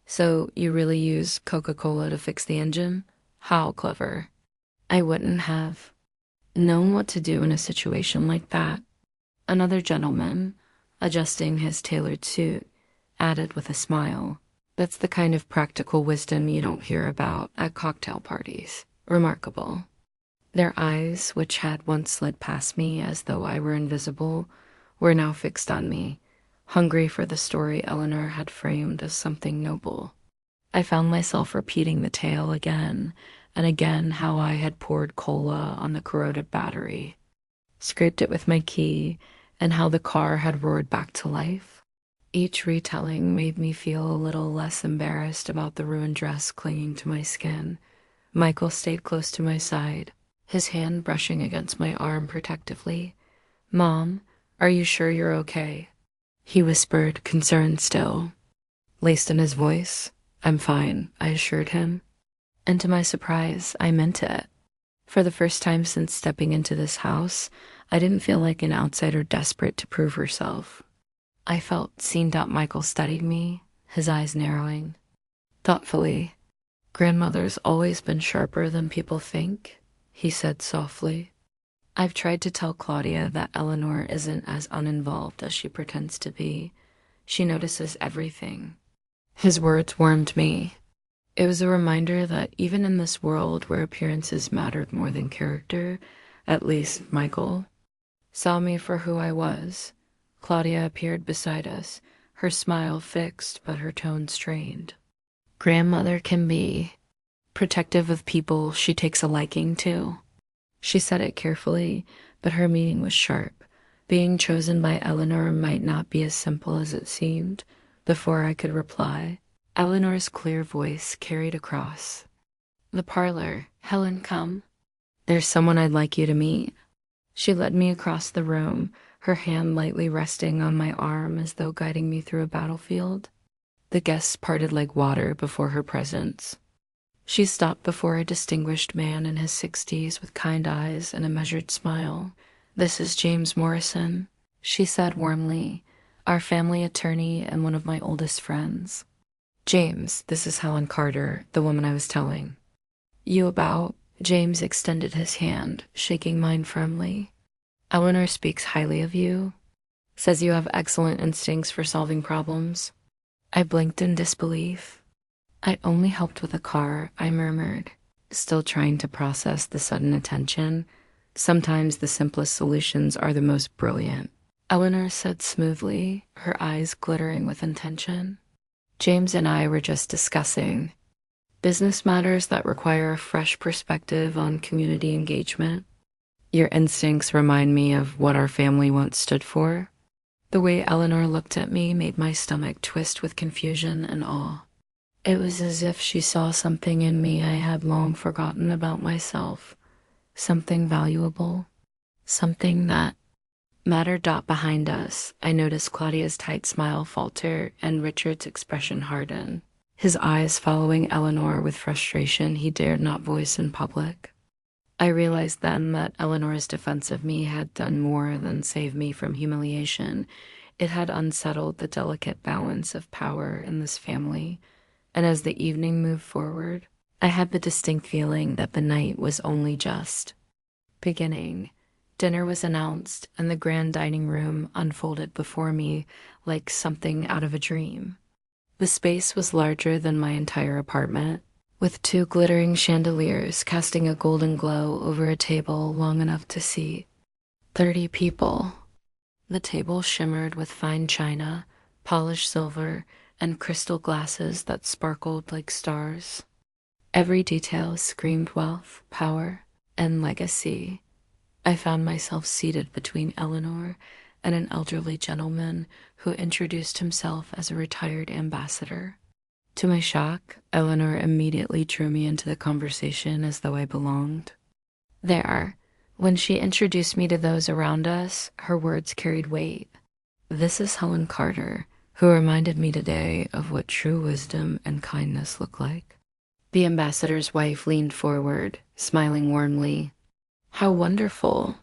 Speaker 1: "So you really use Coca-Cola to fix the engine? How clever." I wouldn't have known what to do in a situation like that. Another gentleman, adjusting his tailored suit, added with a smile, "That's the kind of practical wisdom you don't hear about at cocktail parties. Remarkable." Their eyes, which had once slid past me as though I were invisible, were now fixed on me, hungry for the story Eleanor had framed as something noble. I found myself repeating the tale again and again, how I had poured cola on the corroded battery, scraped it with my key, and how the car had roared back to life. Each retelling made me feel a little less embarrassed about the ruined dress clinging to my skin. Michael stayed close to my side, his hand brushing against my arm protectively. "Mom, are you sure you're okay?" he whispered, concerned still. Laced in his voice, "I'm fine," I assured him. And to my surprise, I meant it. For the first time since stepping into this house, I didn't feel like an outsider desperate to prove herself. I felt seen. Michael studied me, his eyes narrowing. Thoughtfully, "Grandmother's always been sharper than people think," he said softly. "I've tried to tell Claudia that Eleanor isn't as uninvolved as she pretends to be. She notices everything." His words warmed me. It was a reminder that even in this world where appearances mattered more than character, at least Michael saw me for who I was. Claudia appeared beside us, her smile fixed but her tone strained. "Grandmother can be protective of people she takes a liking to." She said it carefully, but her meaning was sharp. Being chosen by Eleanor might not be as simple as it seemed. Before I could reply, Eleanor's clear voice carried across. "The parlor. Helen, come. There's someone I'd like you to meet." She led me across the room, her hand lightly resting on my arm as though guiding me through a battlefield. The guests parted like water before her presence. She stopped before a distinguished man in his 60s with kind eyes and a measured smile. "This is James Morrison," she said warmly, "our family attorney and one of my oldest friends." "James, this is Helen Carter, the woman I was telling you about." James extended his hand, shaking mine firmly. "Eleanor speaks highly of you, says you have excellent instincts for solving problems." I blinked in disbelief. "I only helped with a car," I murmured, still trying to process the sudden attention. "Sometimes the simplest solutions are the most brilliant," Eleanor said smoothly, her eyes glittering with intention. "James and I were just discussing business matters that require a fresh perspective on community engagement. Your instincts remind me of what our family once stood for." The way Eleanor looked at me made my stomach twist with confusion and awe. It was as if she saw something in me I had long forgotten about myself, something valuable, something that mattered. Behind us, I noticed Claudia's tight smile falter and Richard's expression harden, his eyes following Eleanor with frustration he dared not voice in public. I realized then that Eleanor's defense of me had done more than save me from humiliation. It had unsettled the delicate balance of power in this family, and as the evening moved forward, I had the distinct feeling that the night was only just beginning. Dinner was announced, and the grand dining room unfolded before me like something out of a dream. The space was larger than my entire apartment, with 2 glittering chandeliers casting a golden glow over a table long enough to seat 30 people. The table shimmered with fine china, polished silver, and crystal glasses that sparkled like stars. Every detail screamed wealth, power, and legacy. I found myself seated between Eleanor and an elderly gentleman who introduced himself as a retired ambassador. To my shock, Eleanor immediately drew me into the conversation as though I belonged. There, when she introduced me to those around us, her words carried weight. "This is Helen Carter, who reminded me today of what true wisdom and kindness look like." The ambassador's wife leaned forward, smiling warmly. "How wonderful.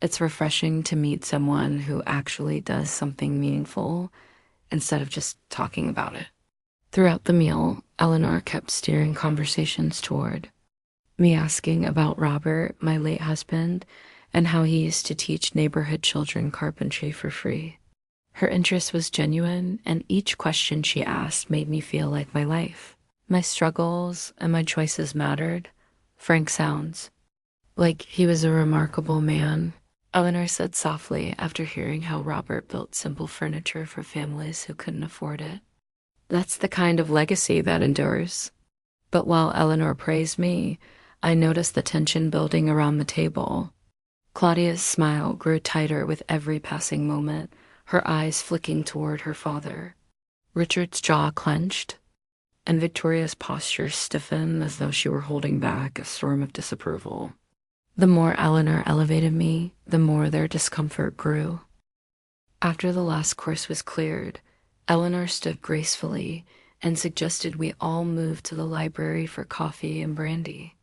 Speaker 1: It's refreshing to meet someone who actually does something meaningful instead of just talking about it." Throughout the meal, Eleanor kept steering conversations toward me, asking about Robert, my late husband, and how he used to teach neighborhood children carpentry for free. Her interest was genuine, and each question she asked made me feel like my life, my struggles, and my choices mattered. Frank sounds. Like he was a remarkable man, Eleanor said softly after hearing how Robert built simple furniture for families who couldn't afford it. That's the kind of legacy that endures. But while Eleanor praised me, I noticed the tension building around the table. Claudia's smile grew tighter with every passing moment, her eyes flicking toward her father. Richard's jaw clenched, and Victoria's posture stiffened as though she were holding back a storm of disapproval. The more Eleanor elevated me, the more their discomfort grew. After the last course was cleared, Eleanor stood gracefully and suggested we all move to the library for coffee and brandy.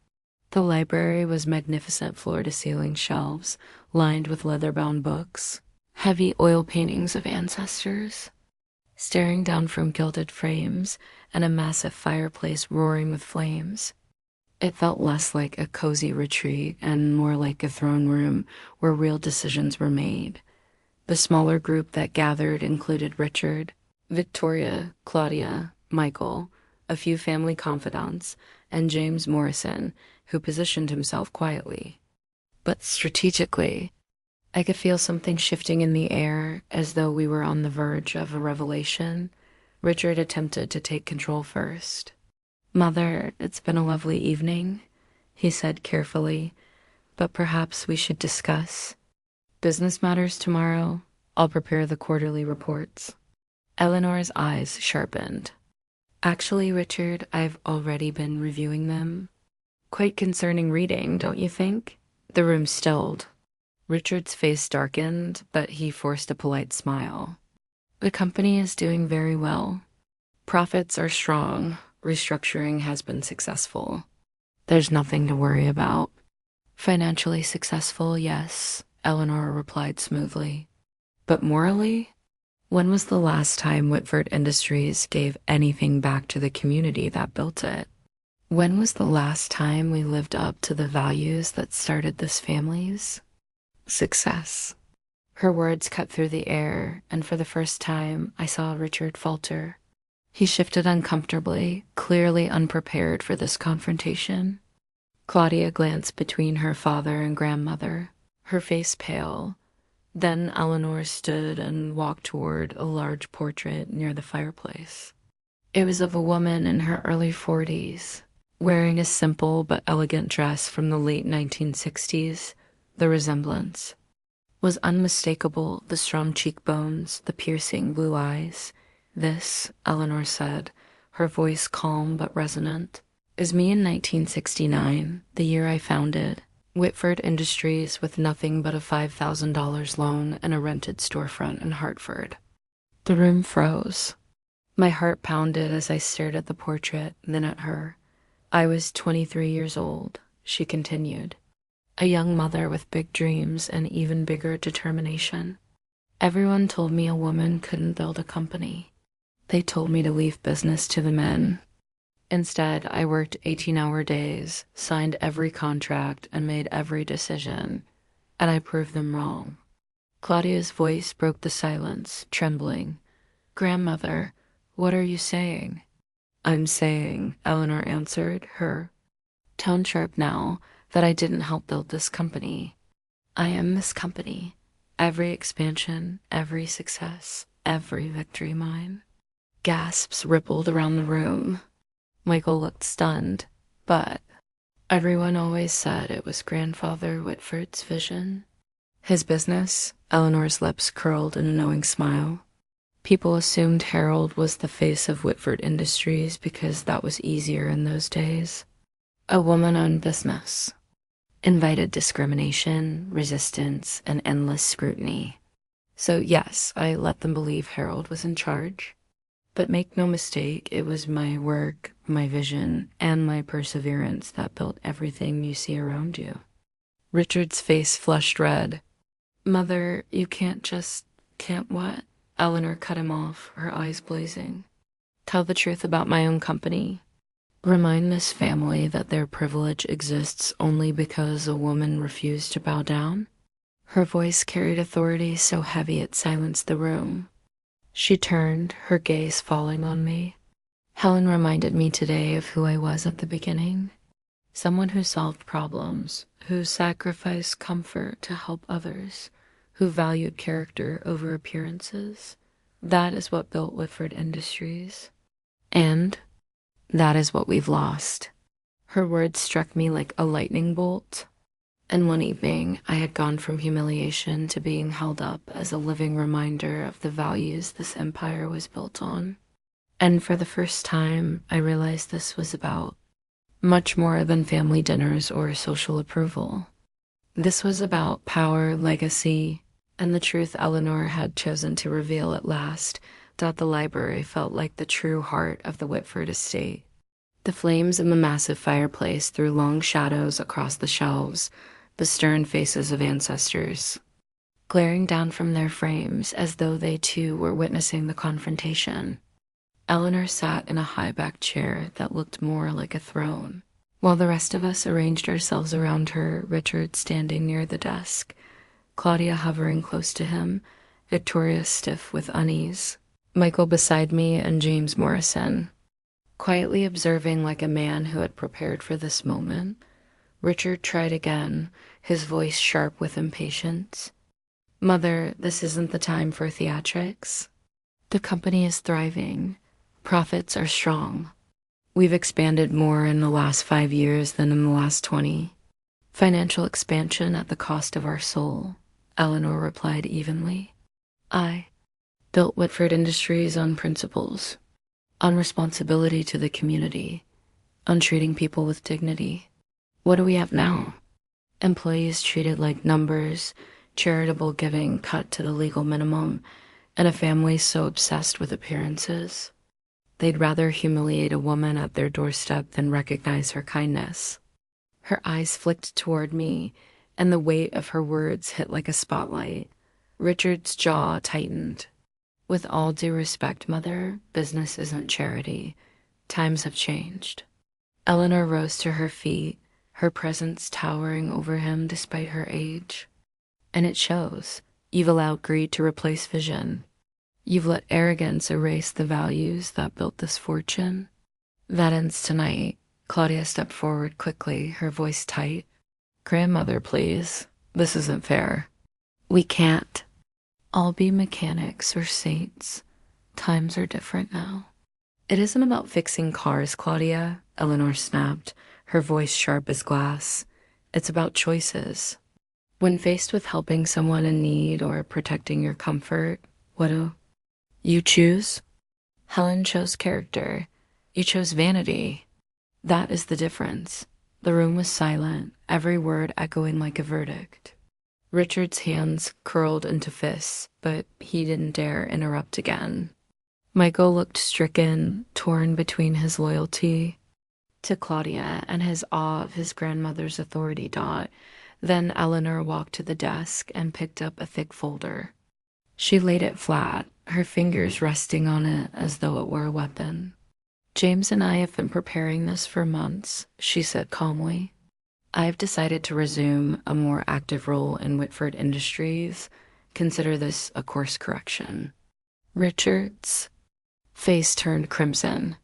Speaker 1: The library was magnificent floor-to-ceiling shelves lined with leather-bound books, heavy oil paintings of ancestors, staring down from gilded frames, and a massive fireplace roaring with flames. It felt less like a cozy retreat and more like a throne room where real decisions were made. The smaller group that gathered included Richard, Victoria, Claudia, Michael, a few family confidants, and James Morrison, who positioned himself quietly. But strategically, I could feel something shifting in the air as though we were on the verge of a revelation. Richard attempted to take control first. "Mother, it's been a lovely evening," he said carefully, "but perhaps we should discuss business matters tomorrow. I'll prepare the quarterly reports." Eleanor's eyes sharpened. "Actually, Richard, I've already been reviewing them. Quite concerning reading, don't you think?" The room stilled. Richard's face darkened, but he forced a polite smile. "The company is doing very well. Profits are strong. Restructuring has been successful. There's nothing to worry about." "Financially successful, yes," Eleanor replied smoothly. "But morally? When was the last time Whitford Industries gave anything back to the community that built it? When was the last time we lived up to the values that started this family's success?" Her words cut through the air, and for the first time, I saw Richard falter. He shifted uncomfortably, clearly unprepared for this confrontation. Claudia glanced between her father and grandmother, her face pale. Then Eleanor stood and walked toward a large portrait near the fireplace. It was of a woman in her early 40s, wearing a simple but elegant dress from the late 1960s. The resemblance was unmistakable: the strong cheekbones, the piercing blue eyes. "This," Eleanor said, her voice calm but resonant, "is me in 1969, the year I founded Whitford Industries with nothing but a $5,000 loan and a rented storefront in Hartford." The room froze. My heart pounded as I stared at the portrait, then at her. "I was 23 years old," she continued. "A young mother with big dreams and even bigger determination. Everyone told me a woman couldn't build a company. They told me to leave business to the men. Instead, I worked 18-hour days, signed every contract, and made every decision. And I proved them wrong." Claudia's voice broke the silence, trembling. "Grandmother, what are you saying?" "I'm saying," Eleanor answered, her tone sharp now, "that I didn't help build this company. I am this company. Every expansion, every success, every victory mine." Gasps rippled around the room. Michael looked stunned, but everyone always said it was Grandfather Whitford's vision. "His business?" Eleanor's lips curled in a knowing smile. "People assumed Harold was the face of Whitford Industries because that was easier in those days. A woman-owned business invited discrimination, resistance, and endless scrutiny. So yes, I let them believe Harold was in charge. But make no mistake, it was my work, my vision, and my perseverance that built everything you see around you." Richard's face flushed red. "Mother, you can't what?" Eleanor cut him off, her eyes blazing. "Tell the truth about my own company. Remind this family that their privilege exists only because a woman refused to bow down." Her voice carried authority so heavy it silenced the room. She turned, her gaze falling on me. "Helen reminded me today of who I was at the beginning. Someone who solved problems, who sacrificed comfort to help others, who valued character over appearances. That is what built Whitford Industries. And that is what we've lost. Her words struck me like a lightning bolt. And one evening, I had gone from humiliation to being held up as a living reminder of the values this empire was built on. And for the first time, I realized this was about much more than family dinners or social approval. This was about power, legacy, and the truth Eleanor had chosen to reveal at last. The library felt like the true heart of the Whitford estate. The flames in the massive fireplace threw long shadows across the shelves, the stern faces of ancestors, glaring down from their frames as though they too were witnessing the confrontation. Eleanor sat in a high-backed chair that looked more like a throne, while the rest of us arranged ourselves around her, Richard standing near the desk, Claudia hovering close to him, Victoria stiff with unease, Michael beside me, and James Morrison, quietly observing like a man who had prepared for this moment. Richard tried again, his voice sharp with impatience. "Mother, this isn't the time for theatrics. The company is thriving. Profits are strong. We've expanded more in the last 5 years than in the last 20. Financial expansion at the cost of our soul," Eleanor replied evenly. "I built Whitford Industries on principles, on responsibility to the community, on treating people with dignity. What do we have now? Employees treated like numbers, charitable giving cut to the legal minimum, and a family so obsessed with appearances. They'd rather humiliate a woman at their doorstep than recognize her kindness." Her eyes flicked toward me, and the weight of her words hit like a spotlight. Richard's jaw tightened. "With all due respect, Mother, business isn't charity. Times have changed." Eleanor rose to her feet, her presence towering over him despite her age. "And it shows. You've allowed greed to replace vision. You've let arrogance erase the values that built this fortune. That ends tonight." Claudia stepped forward quickly, her voice tight. "Grandmother, please. This isn't fair. We can't all be mechanics or saints. Times are different now." "It isn't about fixing cars, Claudia," Eleanor snapped, her voice sharp as glass. "It's about choices. When faced with helping someone in need or protecting your comfort, what do you choose? Helen chose character. You chose vanity. That is the difference." The room was silent, every word echoing like a verdict. Richard's hands curled into fists, but he didn't dare interrupt again. Michael looked stricken, torn between his loyalty to Claudia and his awe of his grandmother's authority. Then Eleanor walked to the desk and picked up a thick folder. She laid it flat, her fingers resting on it as though it were a weapon. "James and I have been preparing this for months," she said calmly. "I've decided to resume a more active role in Whitford Industries. Consider this a course correction." Richard's face turned crimson.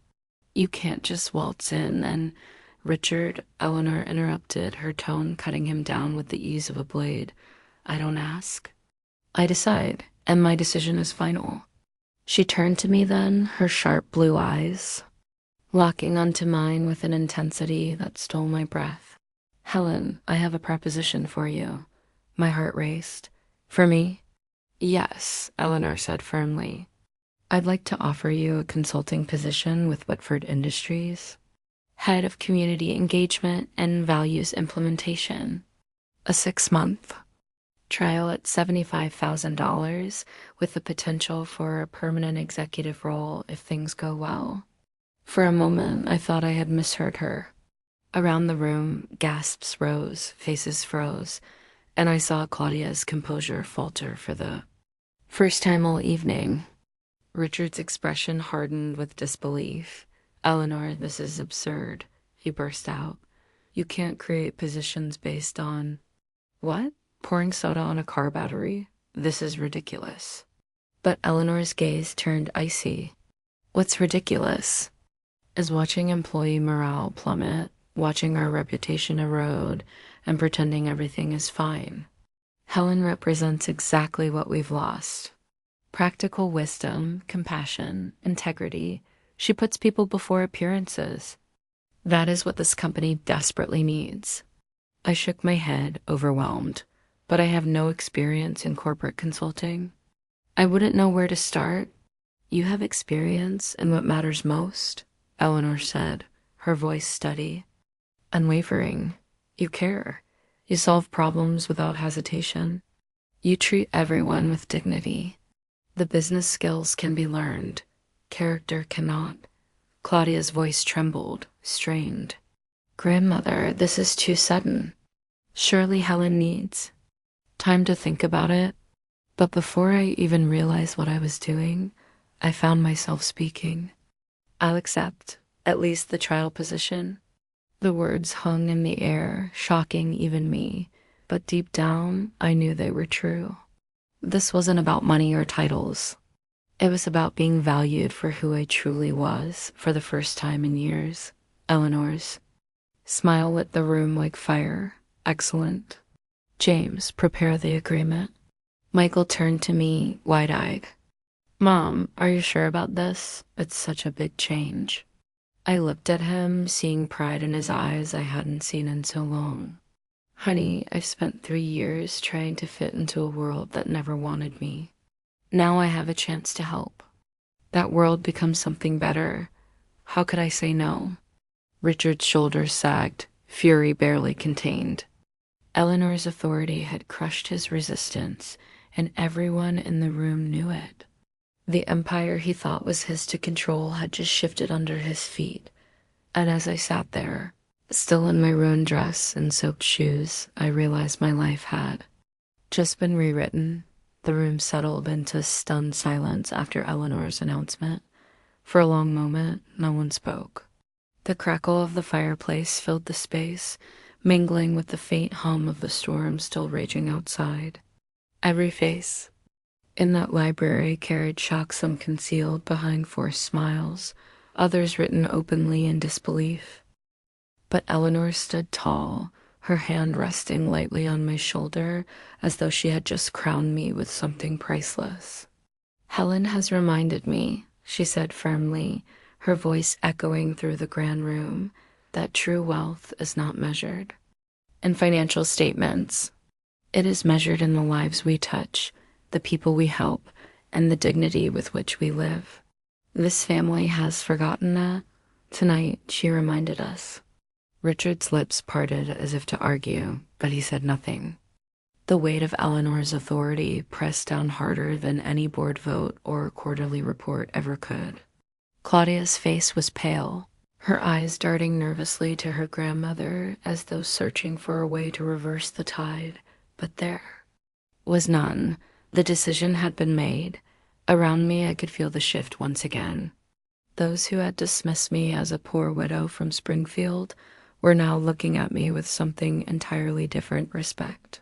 Speaker 1: "You can't just waltz in and—" "Richard," Eleanor interrupted, her tone cutting him down with the ease of a blade. "I don't ask. I decide, and my decision is final." She turned to me then, her sharp blue eyes locking onto mine with an intensity that stole my breath. "Helen, I have a proposition for you." My heart raced. "For me?" "Yes," Eleanor said firmly. "I'd like to offer you a consulting position with Whitford Industries, head of community engagement and values implementation. A 6-month trial at $75,000 with the potential for a permanent executive role if things go well." For a moment, I thought I had misheard her. Around the room, gasps rose, faces froze, and I saw Claudia's composure falter for the first time all evening. Richard's expression hardened with disbelief. "Eleanor, this is absurd," he burst out. "You can't create positions based on—" "What? Pouring soda on a car battery? This is ridiculous." But Eleanor's gaze turned icy. "What's ridiculous is watching employee morale plummet, watching our reputation erode and pretending everything is fine. Helen represents exactly what we've lost. Practical wisdom, compassion, integrity. She puts people before appearances. That is what this company desperately needs. I shook my head, overwhelmed, but I have no experience in corporate consulting. I wouldn't know where to start. You have experience in what matters most, Eleanor said, her voice steady, unwavering. You care. You solve problems without hesitation. You treat everyone with dignity. The business skills can be learned. Character cannot. Claudia's voice trembled, strained. Grandmother, this is too sudden. Surely Helen needs time to think about it. But before I even realized what I was doing, I found myself speaking. I'll accept, at least the trial position. The words hung in the air, shocking even me, but deep down, I knew they were true. This wasn't about money or titles. It was about being valued for who I truly was for the first time in years. Eleanor's smile lit the room like fire. Excellent. James, prepare the agreement. Michael turned to me, wide-eyed. Mom, are you sure about this? It's such a big change. I looked at him, seeing pride in his eyes I hadn't seen in so long. Honey, I've spent 3 years trying to fit into a world that never wanted me. Now I have a chance to help. That world becomes something better. How could I say no? Richard's shoulders sagged, fury barely contained. Eleanor's authority had crushed his resistance, and everyone in the room knew it. The empire he thought was his to control had just shifted under his feet, and as I sat there, still in my ruined dress and soaked shoes, I realized my life had just been rewritten. The room settled into stunned silence after Eleanor's announcement. For a long moment, no one spoke. The crackle of the fireplace filled the space, mingling with the faint hum of the storm still raging outside. Every face in that library carried shock, some concealed behind forced smiles, others written openly in disbelief. But Eleanor stood tall, her hand resting lightly on my shoulder as though she had just crowned me with something priceless. Helen has reminded me, she said firmly, her voice echoing through the grand room, that true wealth is not measured in financial statements. It is measured in the lives we touch, the people we help, and the dignity with which we live. This family has forgotten that. Tonight, she reminded us. Richard's lips parted as if to argue, but he said nothing. The weight of Eleanor's authority pressed down harder than any board vote or quarterly report ever could. Claudia's face was pale, her eyes darting nervously to her grandmother as though searching for a way to reverse the tide, but there was none. The decision had been made. Around me, I could feel the shift once again. Those who had dismissed me as a poor widow from Springfield were now looking at me with something entirely different respect.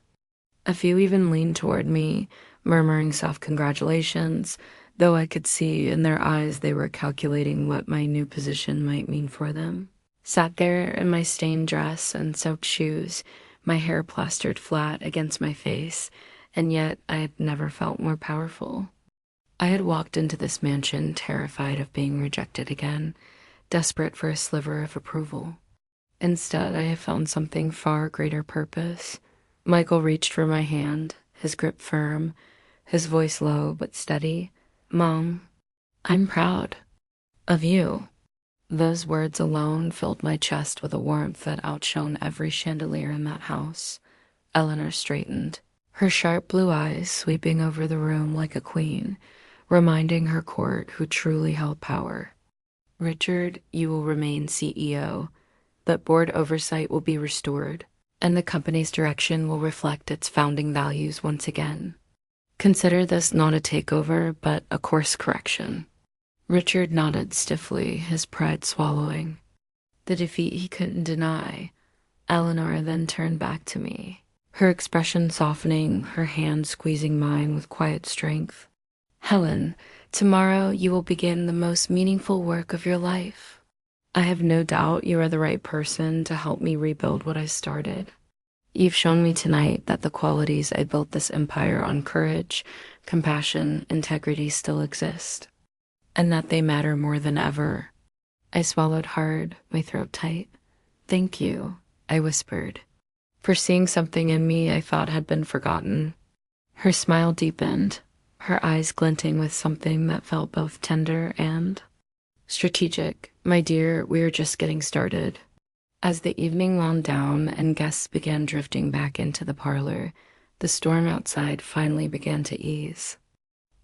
Speaker 1: A few even leaned toward me, murmuring soft congratulations, though I could see in their eyes they were calculating what my new position might mean for them. Sat there in my stained dress and soaked shoes, my hair plastered flat against my face, and yet I had never felt more powerful. I had walked into this mansion terrified of being rejected again, desperate for a sliver of approval. Instead, I have found something far greater purpose. Michael reached for my hand, his grip firm, his voice low but steady. Mom, I'm proud of you. Those words alone filled my chest with a warmth that outshone every chandelier in that house. Eleanor straightened, her sharp blue eyes sweeping over the room like a queen, reminding her court who truly held power. Richard, you will remain CEO, but board oversight will be restored, and the company's direction will reflect its founding values once again. Consider this not a takeover, but a course correction. Richard nodded stiffly, his pride swallowing. The defeat he couldn't deny. Eleanor then turned back to me, her expression softening, her hand squeezing mine with quiet strength. Helen, tomorrow you will begin the most meaningful work of your life. I have no doubt you are the right person to help me rebuild what I started. You've shown me tonight that the qualities I built this empire on, courage, compassion, integrity, still exist, and that they matter more than ever. I swallowed hard, my throat tight. Thank you, I whispered, for seeing something in me I thought had been forgotten. Her smile deepened, her eyes glinting with something that felt both tender and strategic. My dear, we are just getting started. As the evening wound down and guests began drifting back into the parlor, the storm outside finally began to ease.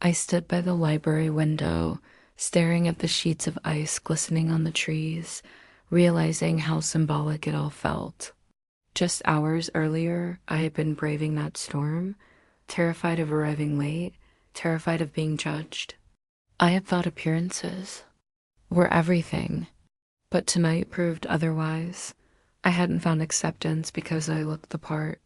Speaker 1: I stood by the library window, staring at the sheets of ice glistening on the trees, realizing how symbolic it all felt. Just hours earlier, I had been braving that storm, terrified of arriving late, terrified of being judged. I had thought appearances were everything, but tonight proved otherwise. I hadn't found acceptance because I looked the part.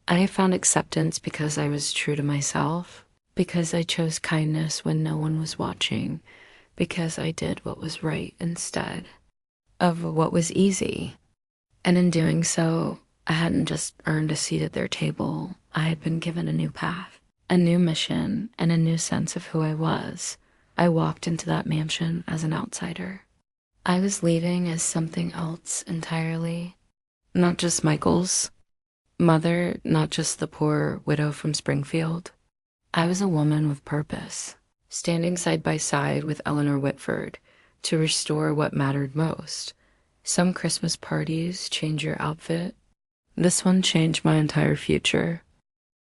Speaker 1: I had found acceptance because I was true to myself, because I chose kindness when no one was watching, because I did what was right instead of what was easy. And in doing so, I hadn't just earned a seat at their table. I had been given a new path, a new mission, and a new sense of who I was. I walked into that mansion as an outsider. I was leaving as something else entirely. Not just Michael's mother, not just the poor widow from Springfield. I was a woman with purpose, standing side by side with Eleanor Whitford to restore what mattered most. Some Christmas parties change your outfit. This one changed my entire future.